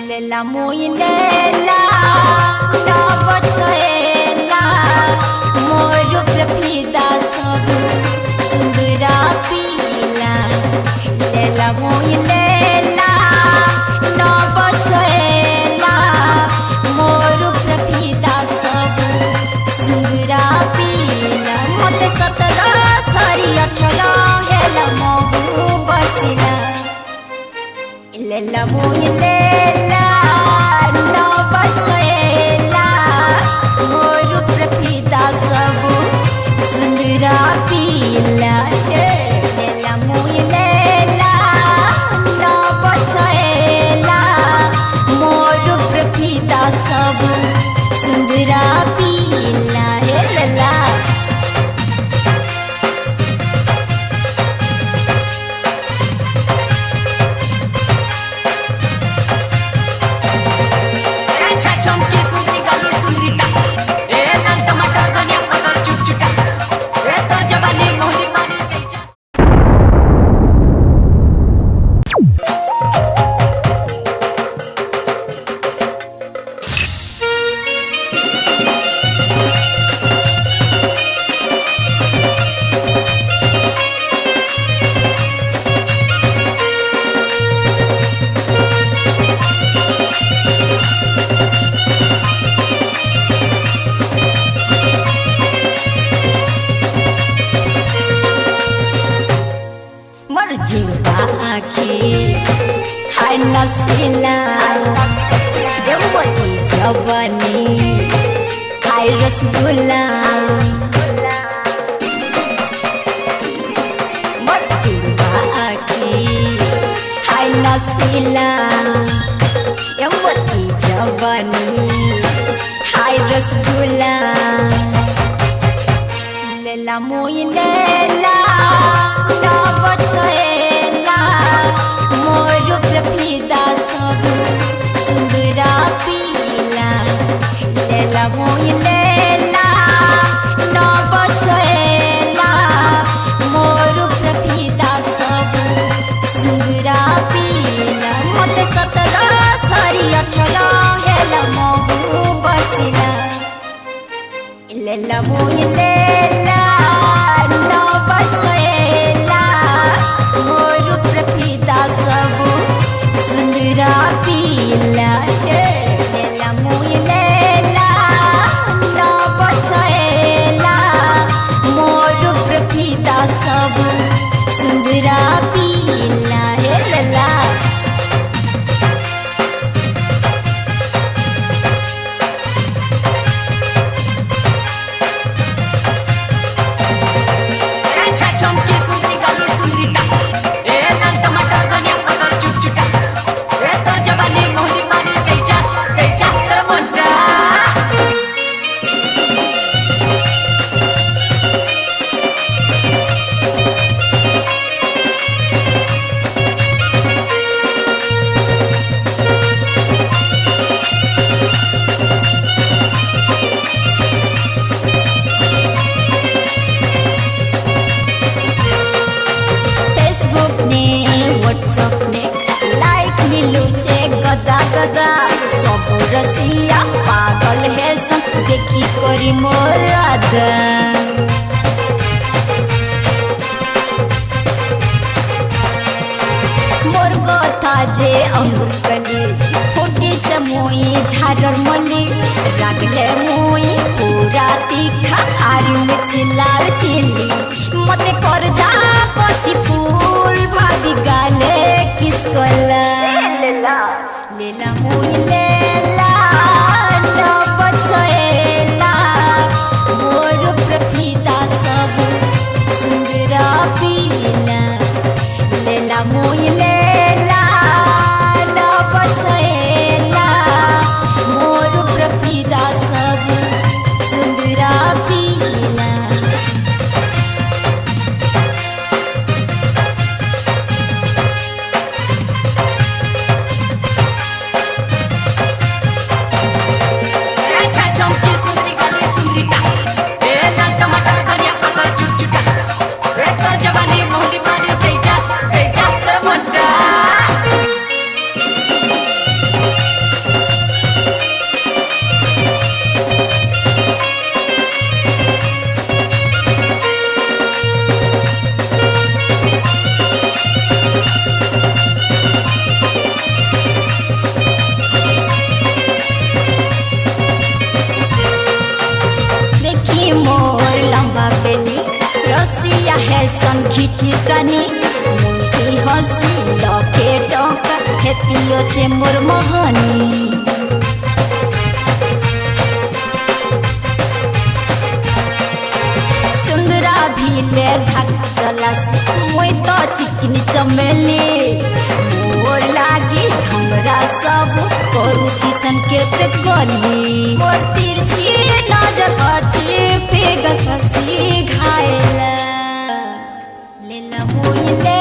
lela muy lela na bachela मोर प्रफिदा सब सुंदरा पीला लेला मोई लेला ना बचेला मोर प्रफिदा सब सुंदरा पीला मते 17 सारी 18 हेला महू बसिला लेला मोई लेला ना बचेला मोर प्रफिदा सब सुंदरा पीला लेला मोई लेला ना बचेला मोर प्रफिदा सब सुंदरा पीला लेला चमकी सुंदरी गाली सुंदरीता ए नन टमाटर धनिया पत्तर चुटचुटा ए तो जवानी मोहनी मानी तेजा जुबा आखी हाय नसीला देवती जवानी हाय रसगुल्ला जुबा आखी हाय नसीला देवती जवानी हाय रसगुल्ला लेला मोई लेला ना बचेला मोर प्रफिदा सब सुंदरा पीला लेला मोई लेला ना बचेला मोर प्रफिदा सब सुंदरा पीला मते 17 सारी 18 हेला महू बसिला लेला मोई लेला ना बचेला मोर प्रफिदा सब सुंदरा पीला लेला मोई लेला ना बचेला मोर प्रफिदा सब सुंदरा पीला लेला चमकी सुंदरी गाली सुंदरीता ए नन टमाटर धनिया पत्तर चुटचुटा ए तो जवानी मोहनी मानी तेजा तेजा तर मोटा फेसबुक ने व्हाट्सएप ने लाइक मिलू छे गदा गदा सब रसिया पागल है सब देखी करी मोर आदा मोर कथा जे अंगुर कली फुटी चमुई झारर मली रागले मुई पूरा तीखा आरी में चिलाल चिली मते पर जापति फूल भाभी गाले किस कोला लेला मुई लेला ना बचेला मोर प्रफिदा सब सुंदरा पीला लेला मुई लेला ना बचेला मोर प्रफिदा सब सुंदरा पीला चमकी सुंदरी गाली सुंदरीता ए नन टमाटर धनिया पत्तर चुटचुटा ए तो जवानी मोहनी मानी तेजा तेजा तर मोटा रसिया है संखिची टानी मुल्की हसी लके टका हेतियो छे मोर मोहनी सुंदरा भीले ढाक चलास मुई तो चिकनी चमेली मोर लागी हमरा सब करू किसन केत गली मोर तिरछी नजर हटे पे गसी घायला लेला मोइले